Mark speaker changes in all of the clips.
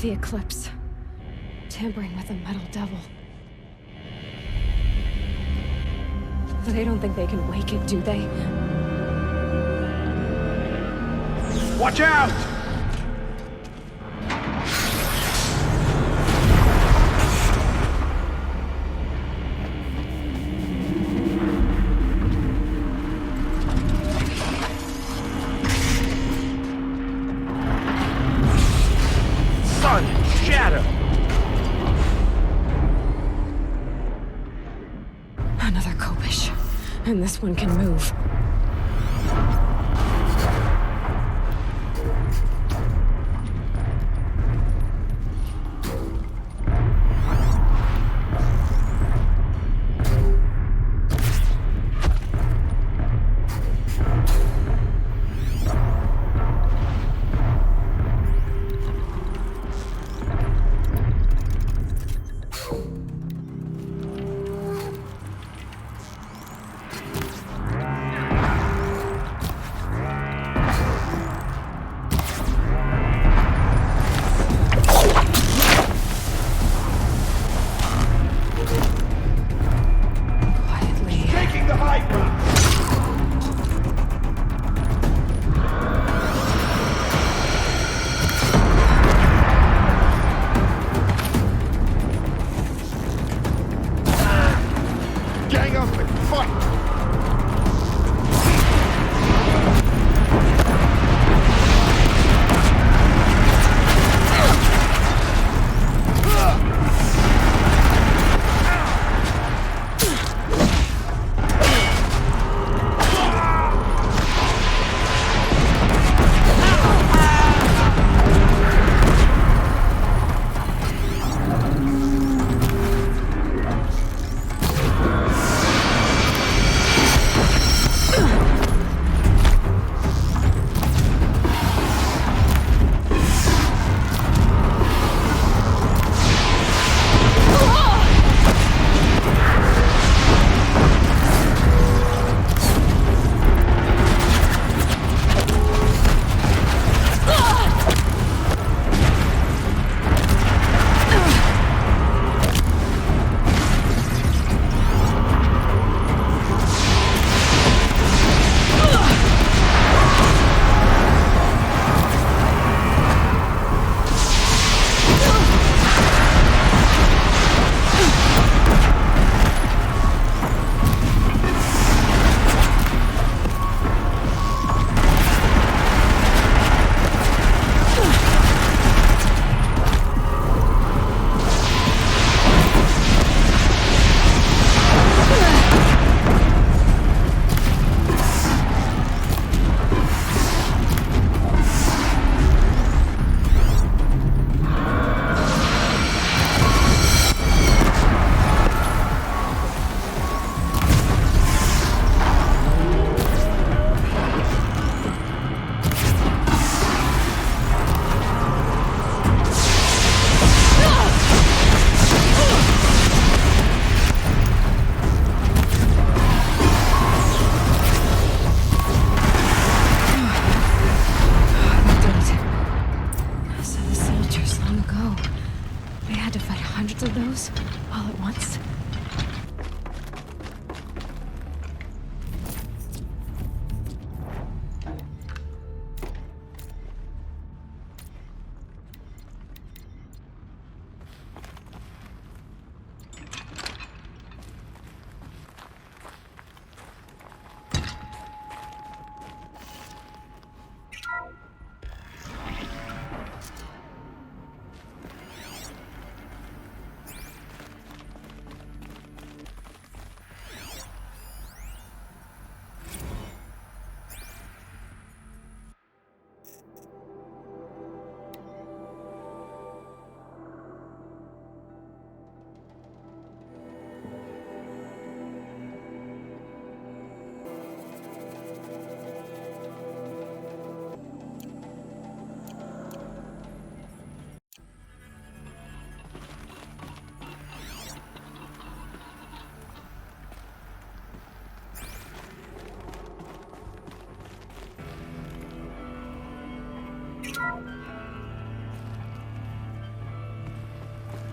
Speaker 1: the eclipse. Tampering with a metal devil. They don't think they can wake it, do they?
Speaker 2: Watch out! Sun, shadow!
Speaker 1: Another Kopish. And this one can move.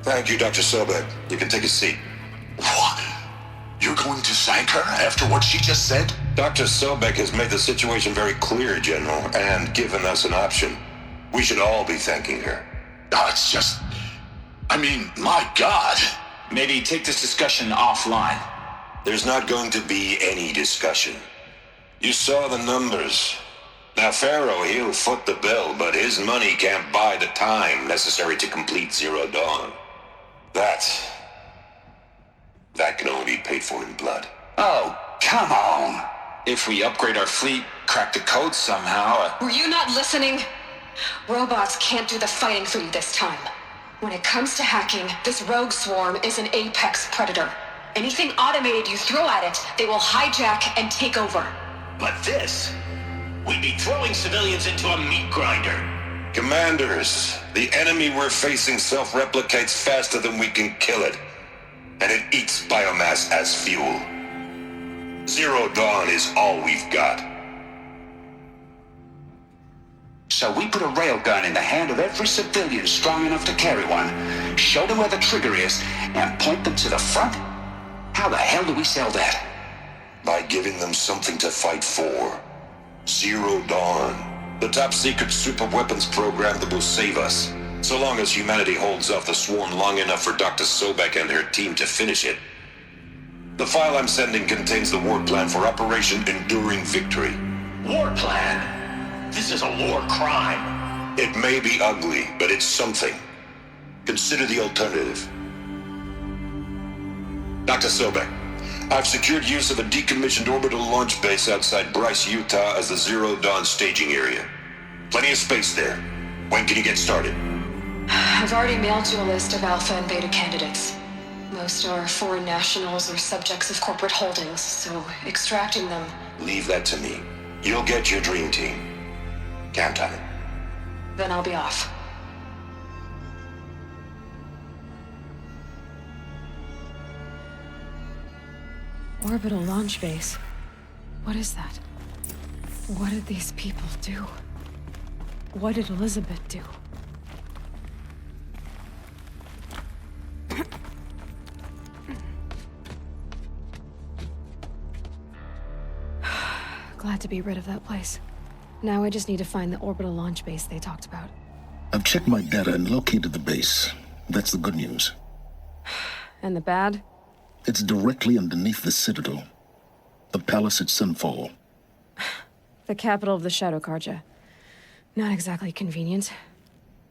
Speaker 3: Thank you, Dr. Sobek. You can take a seat.
Speaker 4: What? You're going to thank her after what she just said?
Speaker 3: Dr. Sobek has made the situation very clear, General, and given us an option. We should all be thanking her.
Speaker 4: Oh, it's just... I mean, my God.
Speaker 5: Maybe take this discussion offline.
Speaker 3: There's not going to be any discussion. You saw the numbers. Now, Pharaoh, he'll foot the bill, but his money can't buy the time necessary to complete Zero Dawn. That can only be paid for in blood.
Speaker 4: Oh, come on.
Speaker 5: If we upgrade our fleet, crack the code somehow...
Speaker 1: Were you not listening? Robots can't do the fighting for you this time. When it comes to hacking, this rogue swarm is an apex predator. Anything automated you throw at it, they will hijack and take over.
Speaker 2: But this... we'd be throwing civilians into a meat grinder.
Speaker 3: Commanders, the enemy we're facing self-replicates faster than we can kill it. And it eats biomass as fuel. Zero Dawn is all we've got.
Speaker 4: So we put a railgun in the hand of every civilian strong enough to carry one, show them where the trigger is, and point them to the front? How the hell do we sell that?
Speaker 3: By giving them something to fight for. Zero Dawn. The top-secret super-weapons program that will save us. So long as humanity holds off the swarm long enough for Dr. Sobek and her team to finish it. The file I'm sending contains the war plan for Operation Enduring Victory.
Speaker 2: War plan? This is a war crime.
Speaker 3: It may be ugly, but it's something. Consider the alternative. Dr. Sobek, I've secured use of a decommissioned orbital launch base outside Bryce, Utah as the Zero Dawn staging area. Plenty of space there. When can you get started?
Speaker 1: I've already mailed you a list of alpha and beta candidates. Most are foreign nationals or subjects of corporate holdings, so extracting them...
Speaker 3: Leave that to me. You'll get your dream team. Count on it.
Speaker 1: Then I'll be off. Orbital launch base. What is that? What did these people do? What did Elizabeth do? Glad to be rid of that place. Now I just need to find the orbital launch base they talked about.
Speaker 6: I've checked my data and located the base. That's the good news.
Speaker 1: And the bad?
Speaker 6: It's directly underneath the Citadel. The palace at Sunfall.
Speaker 1: The capital of the Shadow Carja. Not exactly convenient.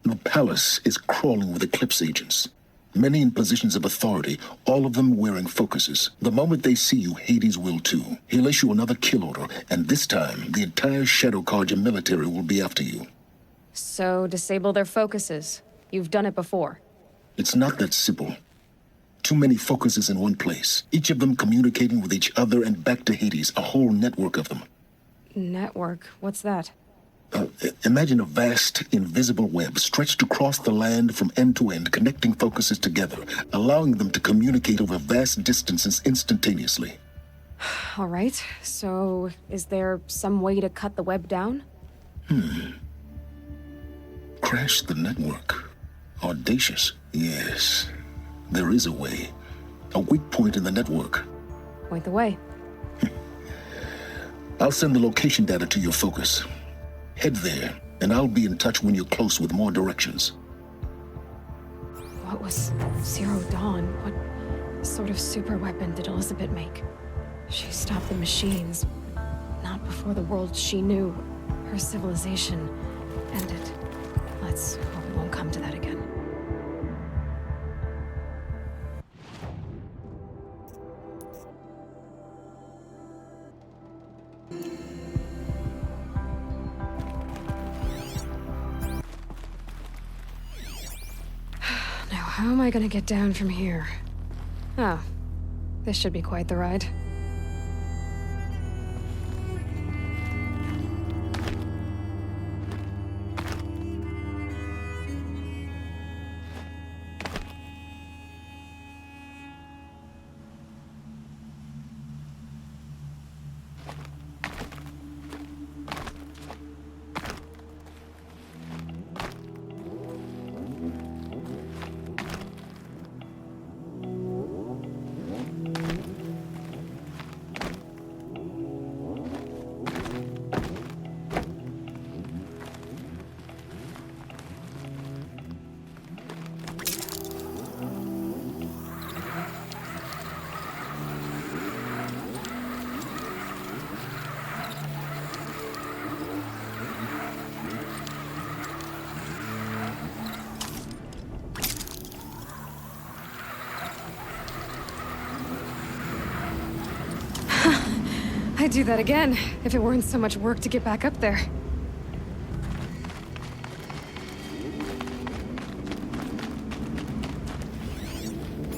Speaker 6: The palace is crawling with Eclipse agents. Many in positions of authority, all of them wearing focuses. The moment they see you, Hades will too. He'll issue another kill order, and this time, the entire Shadow Carja military will be after you.
Speaker 1: So, disable their focuses. You've done it before.
Speaker 6: It's not that simple. Too many focuses in one place, each of them communicating with each other and back to Hades, a whole network of them.
Speaker 1: Network? What's that?
Speaker 6: Imagine a vast, invisible web stretched across the land from end to end, connecting focuses together, allowing them to communicate over vast distances instantaneously.
Speaker 1: All right, so is there some way to cut the web down?
Speaker 6: Crash the network. Audacious. Yes, there is a way. A weak point in the network.
Speaker 1: Point the way.
Speaker 6: I'll send the location data to your focus. Head there, and I'll be in touch when you're close with more directions.
Speaker 1: What was Zero Dawn? What sort of super weapon did Elizabeth make? She stopped the machines, not before the world she knew, her civilization, ended. Let's hope it won't come to that again. How am I gonna get down from here? Oh, this should be quite the ride. I'd do that again, if it weren't so much work to get back up there.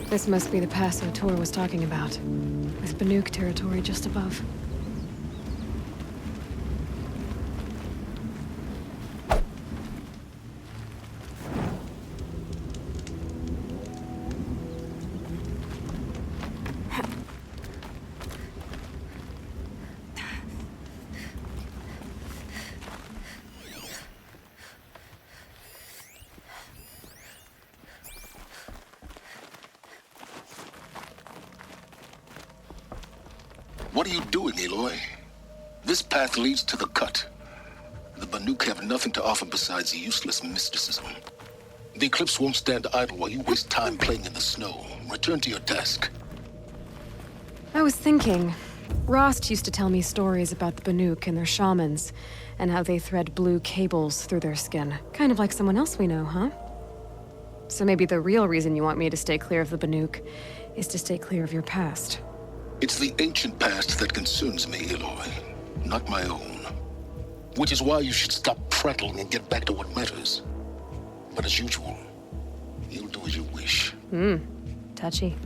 Speaker 1: This must be the pass O'Tor was talking about, with Banuk territory just above.
Speaker 6: What are you doing, Aloy? This path leads to the cut. The Banuk have nothing to offer besides useless mysticism. The Eclipse won't stand idle while you waste time playing in the snow. Return to your task.
Speaker 1: I was thinking, Rost used to tell me stories about the Banuk and their shamans, and how they thread blue cables through their skin. Kind of like someone else we know, huh? So maybe the real reason you want me to stay clear of the Banuk is to stay clear of your past.
Speaker 6: It's the ancient past that concerns me, Aloy, not my own. Which is why you should stop prattling and get back to what matters. But as usual, you'll do as you wish.
Speaker 1: Touchy.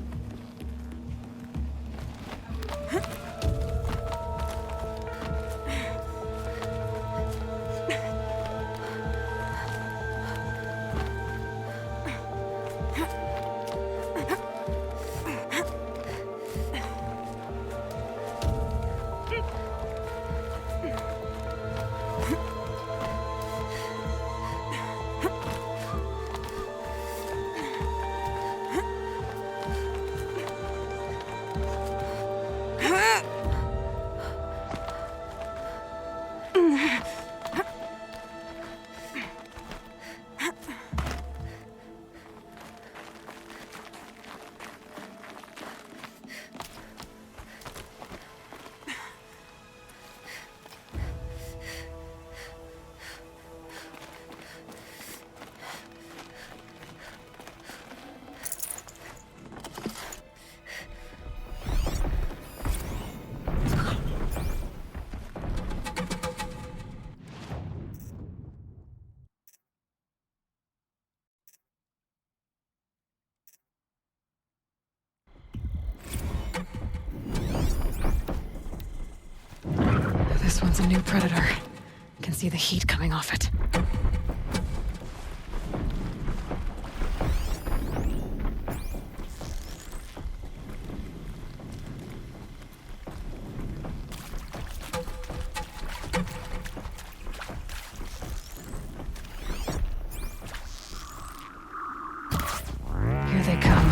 Speaker 1: This one's a new predator. I can see the heat coming off it. Here they come.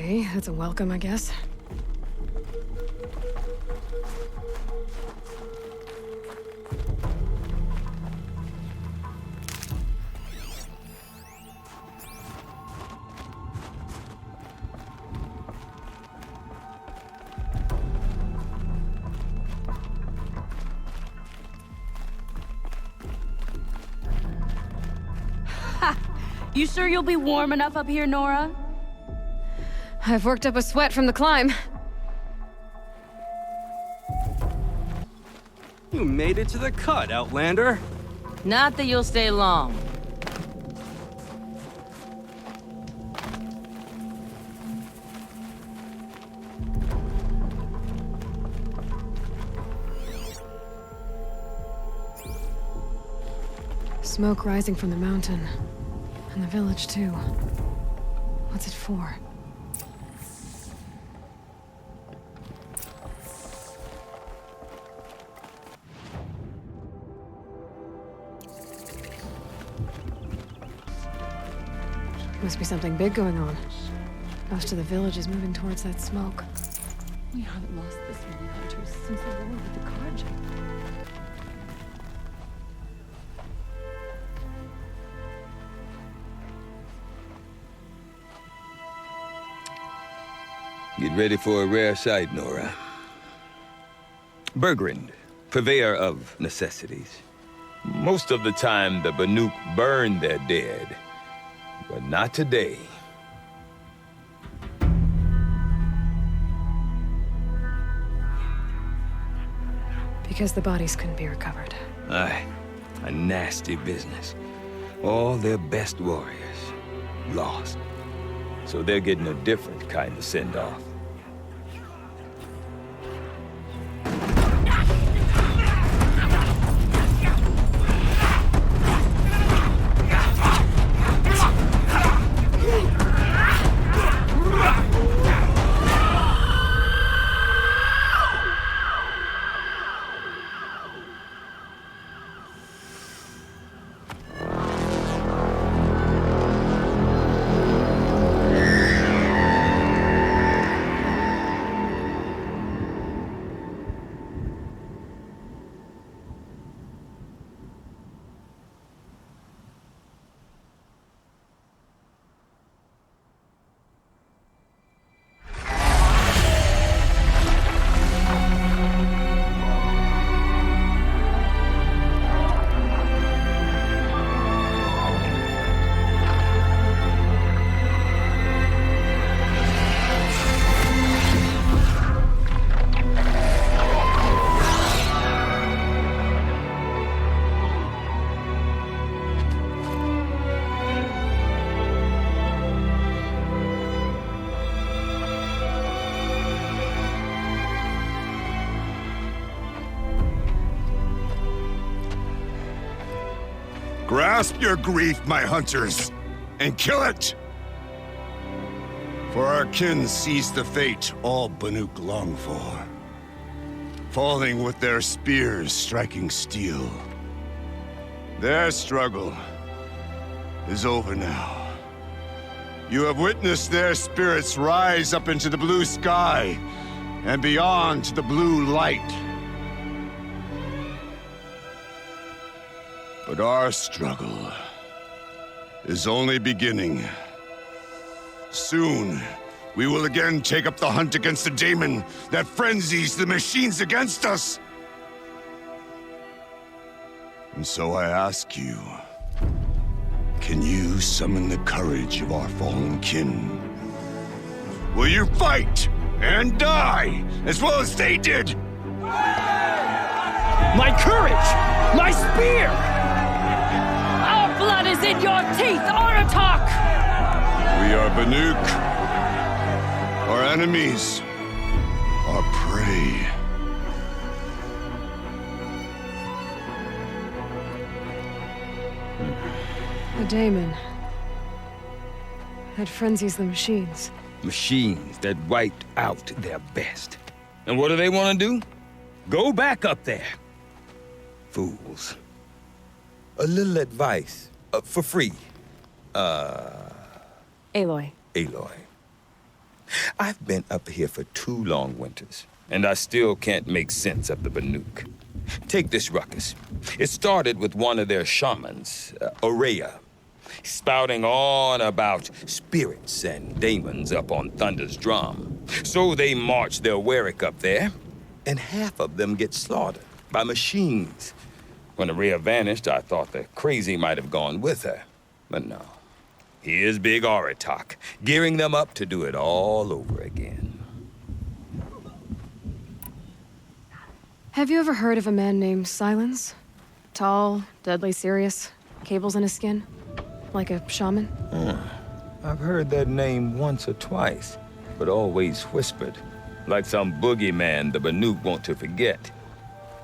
Speaker 1: Okay, that's a welcome, I guess.
Speaker 7: You sure you'll be warm enough up here, Nora?
Speaker 1: I've worked up a sweat from the climb.
Speaker 8: You made it to the cut, Outlander.
Speaker 7: Not that you'll stay long.
Speaker 1: Smoke rising from the mountain. And the village, too. What's it for? Must be something big going on. Most of the village is moving towards that smoke.
Speaker 7: We haven't lost this many hunters since the war with the Carja.
Speaker 9: Get ready for a rare sight, Nora. Bergrand, purveyor of necessities. Most of the time, the Banuk burn their dead. But not today.
Speaker 1: Because the bodies couldn't be recovered.
Speaker 9: Aye, a nasty business. All their best warriors lost. So they're getting a different kind of send-off.
Speaker 10: Grasp your grief, my hunters, and kill it! For our kin sees the fate all Banuk long for. Falling with their spears striking steel. Their struggle is over now. You have witnessed their spirits rise up into the blue sky and beyond to the blue light. But our struggle is only beginning. Soon, we will again take up the hunt against the daemon that frenzies the machines against us. And so I ask you, can you summon the courage of our fallen kin? Will you fight and die as well as they did?
Speaker 8: My courage! My spear!
Speaker 7: Our blood is in your teeth, Aratak!
Speaker 10: We are Banuk. Our enemies are prey.
Speaker 1: The daemon. That frenzies the machines.
Speaker 9: Machines that wiped out their best. And what do they want to do? Go back up there. Fools. A little advice, for free.
Speaker 1: Aloy.
Speaker 9: Aloy. I've been up here for 2 long winters, and I still can't make sense of the Banuk. Take this ruckus. It started with one of their shamans, Aurea, spouting on about spirits and demons up on Thunder's drum. So they march their Warwick up there, and half of them get slaughtered by machines. When Aurea vanished, I thought the crazy might have gone with her. But no. Here's Big Aratak, gearing them up to do it all over again.
Speaker 1: Have you ever heard of a man named Silence? Tall, deadly serious, cables in his skin? Like a shaman?
Speaker 9: I've heard that name once or twice, but always whispered. Like some boogeyman the Banuk want to forget.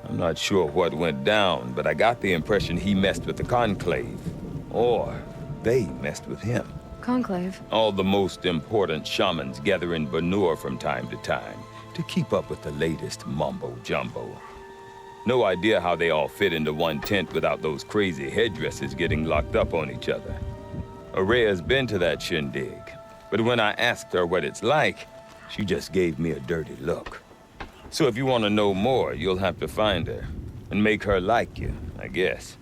Speaker 9: I'm not sure what went down, but I got the impression he messed with the Conclave. Or they messed with him.
Speaker 1: Conclave?
Speaker 9: All the most important shamans gather in Banur from time to time to keep up with the latest mumbo-jumbo. No idea how they all fit into one tent without those crazy headdresses getting locked up on each other. Aurea's been to that shindig, but when I asked her what it's like, she just gave me a dirty look. So if you want to know more, you'll have to find her and make her like you, I guess.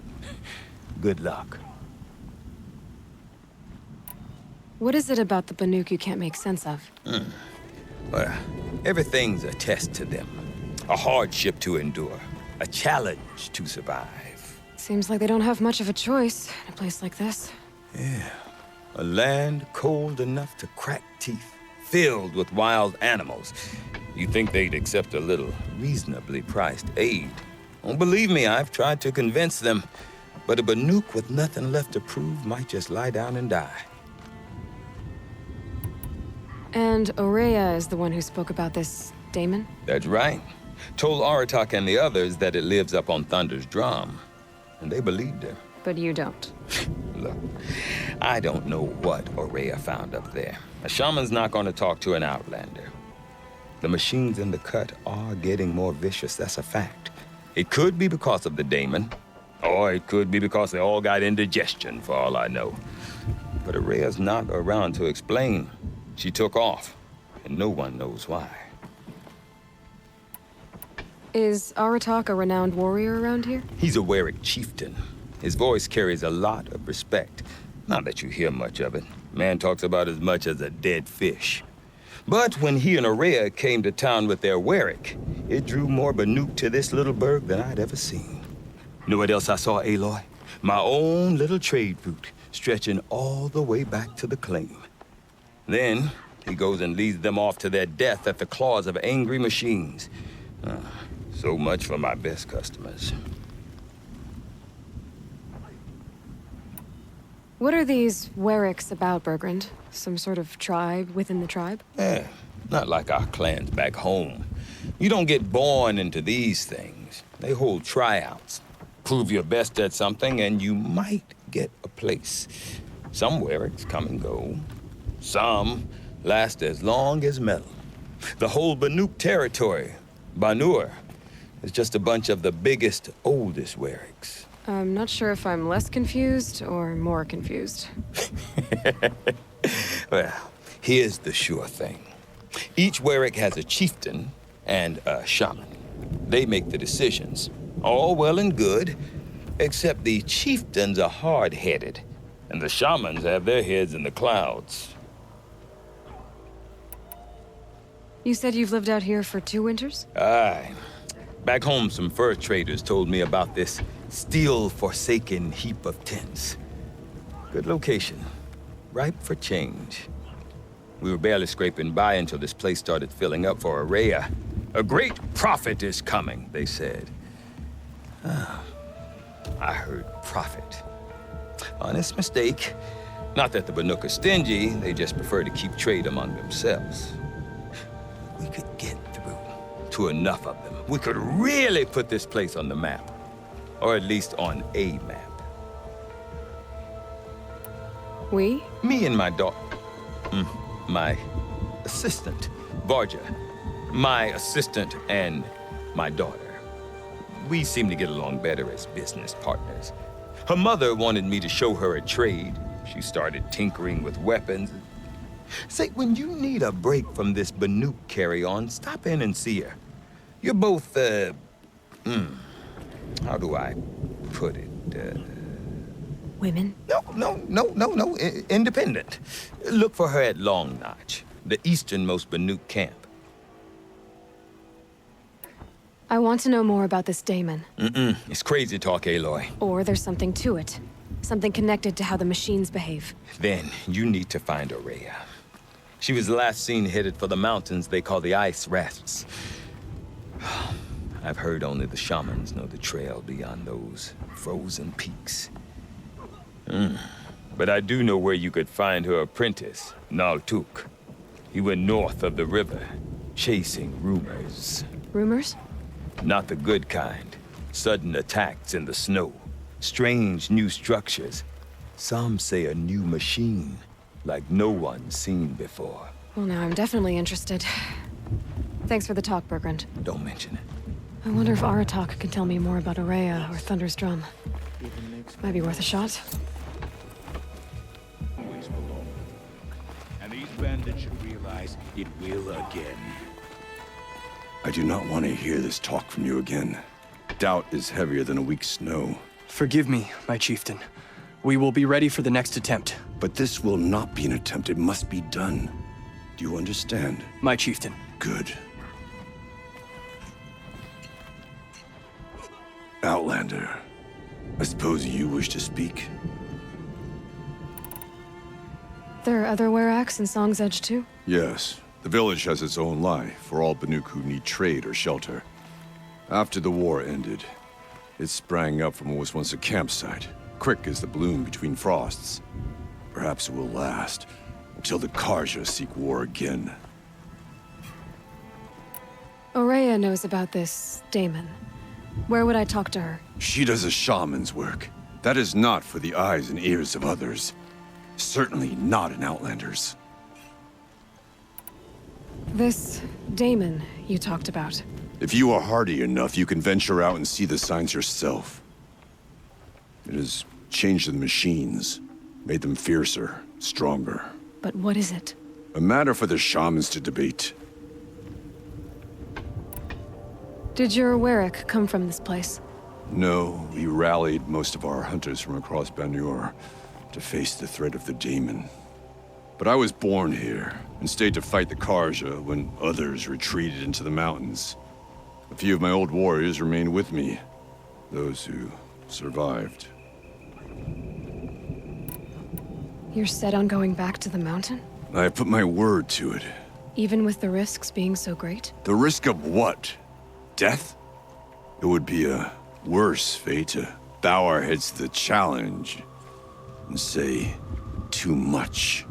Speaker 9: Good luck.
Speaker 1: What is it about the Banuk you can't make sense of?
Speaker 9: Well, everything's a test to them. A hardship to endure. A challenge to survive.
Speaker 1: Seems like they don't have much of a choice in a place like this.
Speaker 9: Yeah. A land cold enough to crack teeth, filled with wild animals. You'd think they'd accept a little reasonably priced aid. Oh, believe me, I've tried to convince them. But a Banuk with nothing left to prove might just lie down and die.
Speaker 1: And Aurea is the one who spoke about this daemon?
Speaker 9: That's right. Told Aratak and the others that it lives up on Thunder's drum. And they believed her.
Speaker 1: But you don't.
Speaker 9: Look, I don't know what Aurea found up there. A shaman's not going to talk to an outlander. The machines in the cut are getting more vicious, that's a fact. It could be because of the daemon, or it could be because they all got indigestion, for all I know. But Aurea's not around to explain. She took off, and no one knows why.
Speaker 1: Is Aratak a renowned warrior around here?
Speaker 9: He's a Warwick chieftain. His voice carries a lot of respect. Not that you hear much of it. Man talks about as much as a dead fish. But when he and Aurea came to town with their Warwick, it drew more Banuk to this little burg than I'd ever seen. Know what else I saw, Aloy? My own little trade route, stretching all the way back to the claim. Then, he goes and leads them off to their death at the claws of angry machines. So much for my best customers.
Speaker 1: What are these Warwicks about, Bergrand? Some sort of tribe within the tribe?
Speaker 9: Not like our clans back home. You don't get born into these things. They hold tryouts. Prove your best at something and you might get a place. Some Warwicks come and go. Some last as long as metal. The whole Banuk territory, Banur, is just a bunch of the biggest, oldest Warwicks.
Speaker 1: I'm not sure if I'm less confused or more confused.
Speaker 9: Well, here's the sure thing. Each Warwick has a chieftain and a shaman. They make the decisions. All well and good, except the chieftains are hard-headed, and the shamans have their heads in the clouds.
Speaker 1: You said you've lived out here for 2 winters?
Speaker 9: Aye. Back home, some fur traders told me about this steel-forsaken heap of tents. Good location. Ripe for change. We were barely scraping by until this place started filling up for Aurea. A great prophet is coming, they said. I heard prophet. Honest mistake. Not that the Banuk are stingy, they just prefer to keep trade among themselves. We could get through to enough of them. We could really put this place on the map. Or at least on a map.
Speaker 1: We?
Speaker 9: Me and my daughter. My assistant, Varja. My assistant and my daughter. We seem to get along better as business partners. Her mother wanted me to show her a trade. She started tinkering with weapons. Say, when you need a break from this Banuk carry-on, stop in and see her. You're both, how do I put it?
Speaker 1: Women?
Speaker 9: No. Independent. Look for her at Long Notch, the easternmost Banuk camp.
Speaker 1: I want to know more about this Damon.
Speaker 9: It's crazy talk, Aloy.
Speaker 1: Or there's something to it. Something connected to how the machines behave.
Speaker 9: Then you need to find Aurea. She was last seen headed for the mountains they call the Ice Rests. I've heard only the shamans know the trail beyond those frozen peaks. But I do know where you could find her apprentice, Naltuk. He went north of the river, chasing rumors.
Speaker 1: Rumors?
Speaker 9: Not the good kind. Sudden attacks in the snow. Strange new structures. Some say a new machine, like no one's seen before.
Speaker 1: Well, now I'm definitely interested. Thanks for the talk, Bergrand.
Speaker 9: Don't mention it.
Speaker 1: I wonder if Aratak can tell me more about Aurea or Thunder's drum. Might be worth a shot.
Speaker 10: And these bandits should realize it will again. I do not want to hear this talk from you again. Doubt is heavier than a week's snow.
Speaker 8: Forgive me, my chieftain. We will be ready for the next attempt.
Speaker 10: But this will not be an attempt. It must be done. Do you understand?
Speaker 8: My chieftain.
Speaker 10: Good. Outlander, I suppose you wish to speak?
Speaker 1: There are other Weraks in Song's Edge too?
Speaker 10: Yes. The village has its own life for all Banuk who need trade or shelter. After the war ended, it sprang up from what was once a campsite, quick as the bloom between frosts. Perhaps it will last until the Karja seek war again.
Speaker 1: Aurea knows about this Damon. Where would I talk to her?
Speaker 10: She does a shaman's work. That is not for the eyes and ears of others. Certainly not an Outlander's.
Speaker 1: This Damon you talked about.
Speaker 10: If you are hardy enough, you can venture out and see the signs yourself. It has changed the machines, made them fiercer, stronger.
Speaker 1: But what is it?
Speaker 10: A matter for the shamans to debate.
Speaker 1: Did your Werak come from this place?
Speaker 10: No, we rallied most of our hunters from across Banur to face the threat of the Daemon. But I was born here, and stayed to fight the Karja when others retreated into the mountains. A few of my old warriors remained with me, those who survived.
Speaker 1: You're set on going back to the mountain?
Speaker 10: I put my word to it.
Speaker 1: Even with the risks being so great?
Speaker 10: The risk of what? Death? It would be a worse fate to bow our heads to the challenge and say too much.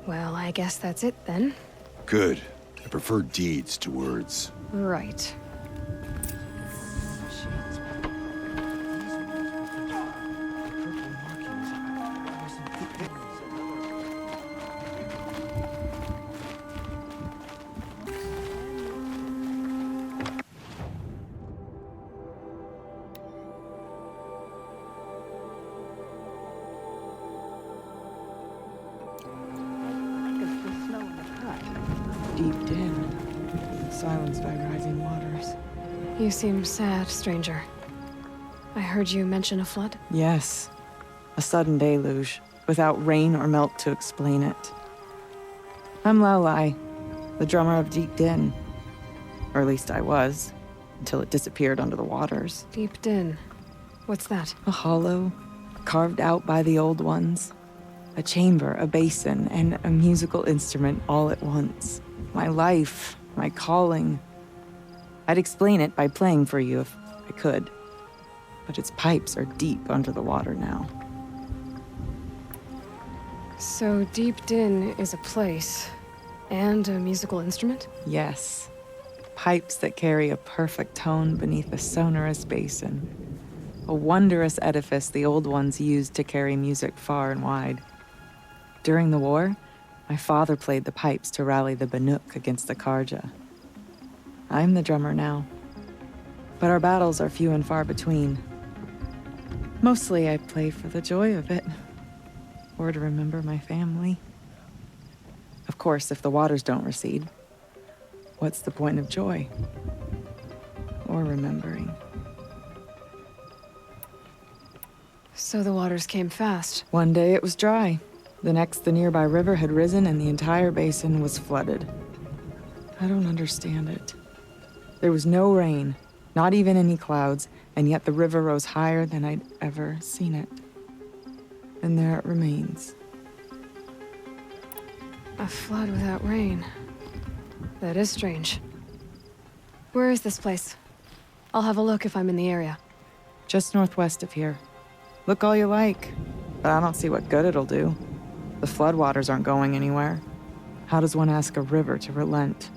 Speaker 1: Well, I guess that's it then.
Speaker 10: Good. I prefer deeds to words.
Speaker 1: Right.
Speaker 11: Deep din, silenced by rising waters.
Speaker 1: You seem sad, stranger. I heard you mention a flood?
Speaker 11: Yes. A sudden deluge, without rain or melt to explain it. I'm Laulai, the drummer of Deep Din. Or at least I was, until it disappeared under the waters.
Speaker 1: Deep Din. What's that?
Speaker 11: A hollow, carved out by the old ones. A chamber, a basin, and a musical instrument all at once. My life, my calling. I'd explain it by playing for you if I could. But its pipes are deep under the water now.
Speaker 1: So Deep Din is a place, and a musical instrument?
Speaker 11: Yes. Pipes that carry a perfect tone beneath a sonorous basin. A wondrous edifice the old ones used to carry music far and wide. During the war, my father played the pipes to rally the Banuk against the Karja. I'm the drummer now. But our battles are few and far between. Mostly I play for the joy of it. or to remember my family. Of course, if the waters don't recede, what's the point of joy? Or remembering?
Speaker 1: So the waters came fast.
Speaker 11: One day it was dry. The next, the nearby river had risen and the entire basin was flooded. I don't understand it. There was no rain, not even any clouds, and yet the river rose higher than I'd ever seen it. And there it remains.
Speaker 1: A flood without rain. That is strange. Where is this place? I'll have a look if I'm in the area.
Speaker 11: Just northwest of here. Look all you like, but I don't see what good it'll do. The floodwaters aren't going anywhere. How does one ask a river to relent?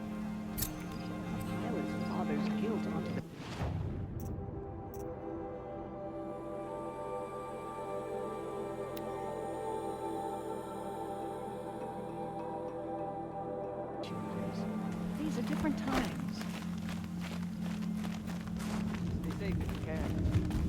Speaker 7: These are different times.
Speaker 11: Stay safe if you can.